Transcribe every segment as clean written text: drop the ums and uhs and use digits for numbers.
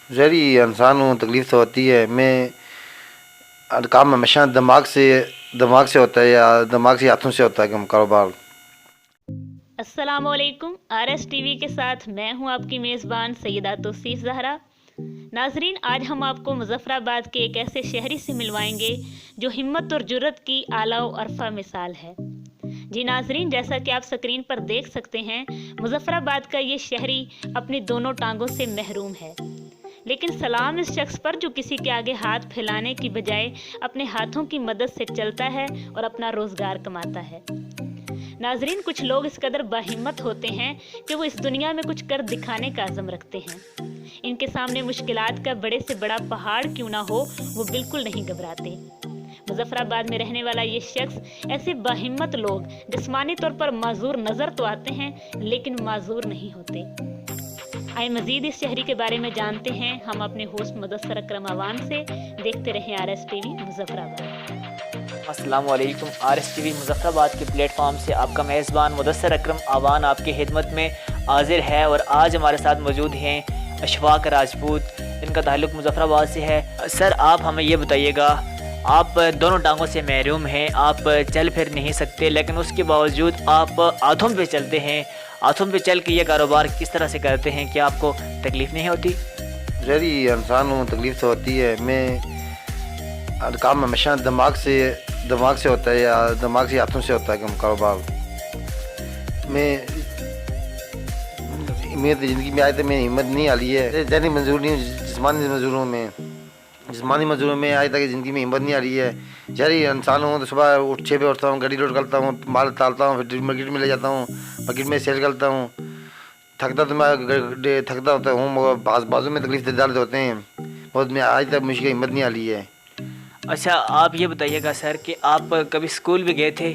ظاہری انسان ہوں، تکلیف تو ہوتی ہے. میں کام ہمیشہ دماغ سے ہوتا ہے یا دماغ سے ہاتھوں سے ہوتا ہے کہ کاروبار. السلام علیکم، آر ایس ٹی وی کے ساتھ میں ہوں آپ کی میزبان سیدہ توصیف زہرا. ناظرین، آج ہم آپ کو مظفر آباد کے ایک ایسے شہری سے ملوائیں گے جو ہمت اور جرت کی اعلیٰ و عرفہ مثال ہے. جی ناظرین، جیسا کہ آپ سکرین پر دیکھ سکتے ہیں، مظفر آباد کا یہ شہری اپنی دونوں ٹانگوں سے محروم ہے، لیکن سلام اس شخص پر جو کسی کے آگے ہاتھ پھیلانے کی بجائے اپنے ہاتھوں کی مدد سے چلتا ہے اور اپنا روزگار کماتا ہے. ناظرین، کچھ لوگ اس قدر باہمت ہوتے ہیں کہ وہ اس دنیا میں کچھ کر دکھانے کا عزم رکھتے ہیں. ان کے سامنے مشکلات کا بڑے سے بڑا پہاڑ کیوں نہ ہو، وہ بالکل نہیں گھبراتے. مظفر آباد میں رہنے والا یہ شخص ایسے باہمت لوگ جسمانی طور پر معذور نظر تو آتے ہیں لیکن معذور نہیں ہوتے. آئے مزید اس شہری کے بارے میں جانتے ہیں ہم اپنے ہوسٹ مدثر اکرم عوان سے. دیکھتے رہیں R S T V Muzaffar آباد. السلام علیکم. R S T V Muzaffar آباد کے پلیٹ فارم سے آپ کا میزبان مدثر اکرم عوان آپ کی خدمت میں حاضر ہے، اور آج ہمارے ساتھ موجود ہیں اشفاق راجپوت، ان کا تعلق مظفر آباد سے ہے. سر، آپ ہمیں یہ بتائیے گا، آپ دونوں ٹانگوں سے محروم ہیں، آپ چل پھر نہیں سکتے، لیکن اس کے باوجود آپ ہاتھوں پہ چلتے ہیں. ہاتھوں پہ چل کے یہ کاروبار کس طرح سے کرتے ہیں؟ کیا آپ کو تکلیف نہیں ہوتی؟ ظاہری انسان ہوں، تکلیف تو ہوتی ہے. میں کام ہمیشہ دماغ سے ہوتا ہے یا دماغ سے ہاتھوں سے ہوتا ہے کہ کاروبار. میں زندگی میں آئے تو میں ہمت نہیں آئی ہے. ذہنی منظور نہیں ہوں، جسمانی منظوروں میں آئے تک زندگی میں ہمت نہیں آ رہی ہے. ظاہری انسان ہوں تو صبح 6 بجے اٹھتا ہوں، گاڑی لوڈ کرتا ہوں، مال ڈالتا ہوں، پھر مارکیٹ میں لے جاتا ہوں، مارکیٹ میں سیل کرتا ہوں. تھکتا ہوتا ہوں، بازو میں تکلیف درد ہوتے ہیں بہت. میں آج تک مجھے ہمت نہیں آ رہی ہے. اچھا، آپ یہ بتائیے گا سر کہ آپ کبھی اسکول بھی گئے تھے؟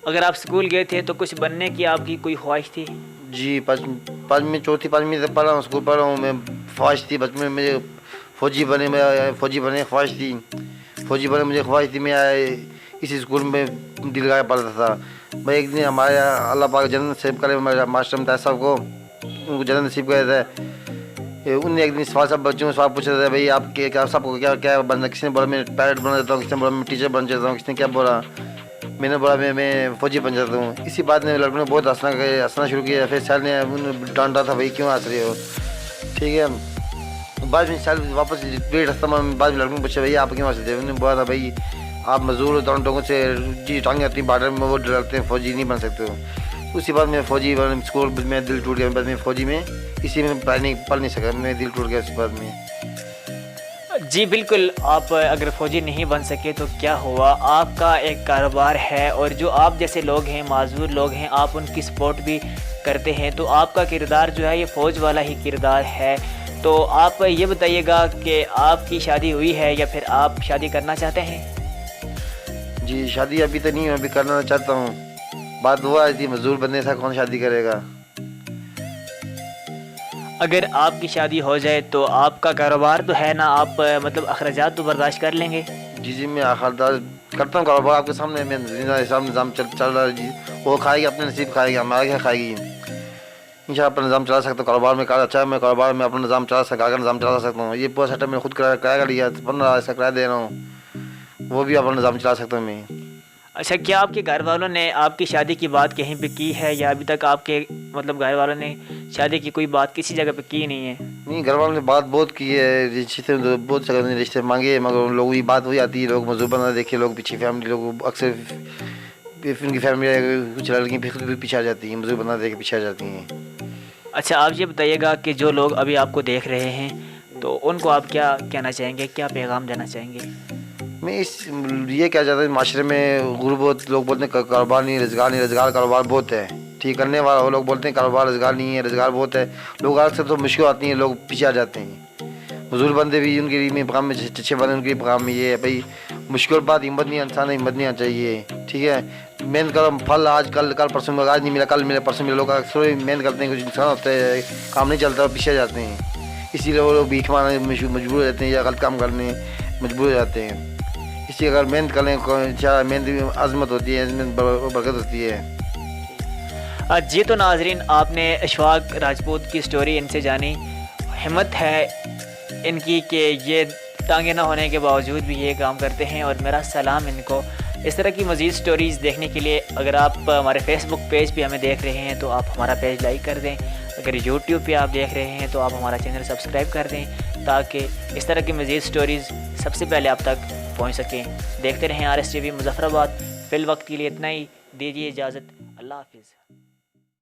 اگر آپ اسکول گئے تھے تو کچھ بننے کی آپ کی کوئی خواہش تھی؟ جی، چوتھی پانچویں تک پڑھا ہوں، اسکول پڑھا ہوں. میں خواہش تھی بچپن میں مجھے فوجی بنے خواہش تھی. مجھے خواہش تھی. میں اسی اسکول میں دل لگایا پڑھتا تھا. میں ایک دن ہمارے اللہ پاک جنت نصیب کرے ماسٹر امتیاز صاحب کو، ان کو جنت نصیب کرے تھے. انہوں نے ایک دن بچوں سے سوال پوچھا تھا، بھائی آپ کے سب کو کیا بننا؟ کسی نے بولا میں پائلٹ بننا چاہتا ہوں، کسی نے بولا میں ٹیچر بننا چاہتا ہوں، کسی نے کیا بولا. میں نے بولا میں فوجی بن جاتا ہوں. اسی بات نے لڑکوں نے بہت ہنسنا شروع کیا. پھر سیل نے ڈانٹا تھا، بھائی کیوں ہنس رہے ہو؟ ٹھیک ہے. بعد میں سیل واپس پیٹ ہنستا میں بعد میں لڑکوں نے پوچھا، بھائی آپ کیوں ہنس رہے تھے؟ انہوں نے بولا تھا، بھائی آپ مزدور دونوں ٹانگوں سے جی ٹانگیں آتی ہیں بارڈر میں، وہ ڈرتے ہیں، فوجی نہیں بن سکتے ہو. اسی بعد میں فوجی اسکول میں دل ٹوٹ گیا. بعد میں فوجی میں اسی میں پڑھ نہیں سکا. میں دل ٹوٹ گیا اسی بات میں. جی بالکل. آپ اگر فوجی نہیں بن سکے تو کیا ہوا، آپ کا ایک کاروبار ہے، اور جو آپ جیسے لوگ ہیں، معذور لوگ ہیں، آپ ان کی سپورٹ بھی کرتے ہیں، تو آپ کا کردار جو ہے یہ فوج والا ہی کردار ہے. تو آپ یہ بتائیے گا کہ آپ کی شادی ہوئی ہے یا پھر آپ شادی کرنا چاہتے ہیں؟ جی، شادی ابھی تو نہیں ہو، ابھی کرنا چاہتا ہوں. بات ہوا ہے مزدور بننے سے کون شادی کرے گا. اگر آپ کی شادی ہو جائے تو آپ کا کاروبار تو ہے نا، آپ مطلب اخراجات تو برداشت کر لیں گے؟ جی میں اخراجات کرتا ہوں. کاروبار آپ کے سامنے میں نظام چل رہا ہے. جی وہ کھائے گی اپنے نصیب، کھائے گی ہمارا کیا کھائے گی. انشاءاللہ اپنا نظام چلا سکتا ہوں. کاروبار میں اچھا ہے، میں کاروبار میں اپنا نظام چلا سکتا ہوں. یہ پورا سیٹ میں خود کرایہ لیا 15 ایسا کرایہ دے رہا ہوں، وہ بھی اپنا نظام چلا سکتا ہوں میں. اچھا، کیا آپ کے گھر والوں نے آپ کی شادی کی بات کہیں پہ کی ہے، یا ابھی تک آپ کے مطلب گھر والوں نے شادی کی کوئی بات کسی جگہ پہ کی نہیں ہے؟ نہیں، گھر والوں نے بات بہت کی ہے، رشتے بہت سے رشتے مانگے، مگر ان لوگوں کی بات وہی آتی ہے. لوگ مزدور بنا دیکھے، لوگ پیچھے فیملی لوگ اکثر ان کی فیملی کچھ لڑکیاں خود بھی پیچھے آ جاتی ہیں، مزدور بنا دے کے پیچھے آ جاتی ہیں. اچھا، آپ یہ بتائیے گا کہ جو لوگ ابھی آپ کو دیکھ رہے ہیں تو ان کو آپ کیا کہنا چاہیں گے، کیا پیغام دینا چاہیں گے؟ میں یہ کہنا چاہتا ہوں، معاشرے میں غربت، لوگ بولتے ہیں کاروبار نہیں، روزگار کاروبار بہت ہے. ٹھیک کرنے والا وہ لوگ بولتے ہیں کاروبار روزگار نہیں ہے، روزگار بہت ہے. لوگ اکثر تو مشکل آتی ہیں، لوگ پیچھے آ جاتے ہیں. حضور بندے بھی ان کے لیے پیغام میں اچھے بندے ان کے پیغام میں یہ ہے، بھائی مشکل بات ہمت نہیں، انسان ہمت نہیں آنا چاہیے. ٹھیک ہے. محنت کرو، پھل آج کل پرسوں میں، آج نہیں ملا کل ملا پرسوں ملا. لوگ اکثر محنت کرتے ہیں، کچھ انسان ہوتے ہیں کام نہیں چلتا پیچھے آ جاتے ہیں. اسی لیے وہ لوگ بھیک مانگنے مجبور ہو جاتے ہیں یا غلط کام کرنے مجبور ہو جاتے ہیں. اسی اگر محنت کریں، محنت میں عظمت ہوتی ہے، عظمت برکت ہوتی ہے. جی تو ناظرین، آپ نے اشفاق راجپوت کی سٹوری ان سے جانی. ہمت ہے ان کی کہ یہ ٹانگیں نہ ہونے کے باوجود بھی یہ کام کرتے ہیں، اور میرا سلام ان کو۔ اس طرح کی مزید سٹوریز دیکھنے کے لیے اگر آپ ہمارے فیس بک پیج پہ ہمیں دیکھ رہے ہیں تو آپ ہمارا پیج لائک کر دیں، اگر یوٹیوب پہ آپ دیکھ رہے ہیں تو آپ ہمارا چینل سبسکرائب کر دیں تاکہ اس طرح کی مزید سٹوریز سب سے پہلے آپ تک پہنچ سکیں۔ دیکھتے رہیں RS TV مظفر آباد۔ فی الوقت کے لیے اتنا ہی، دیجیے اجازت، اللہ حافظ۔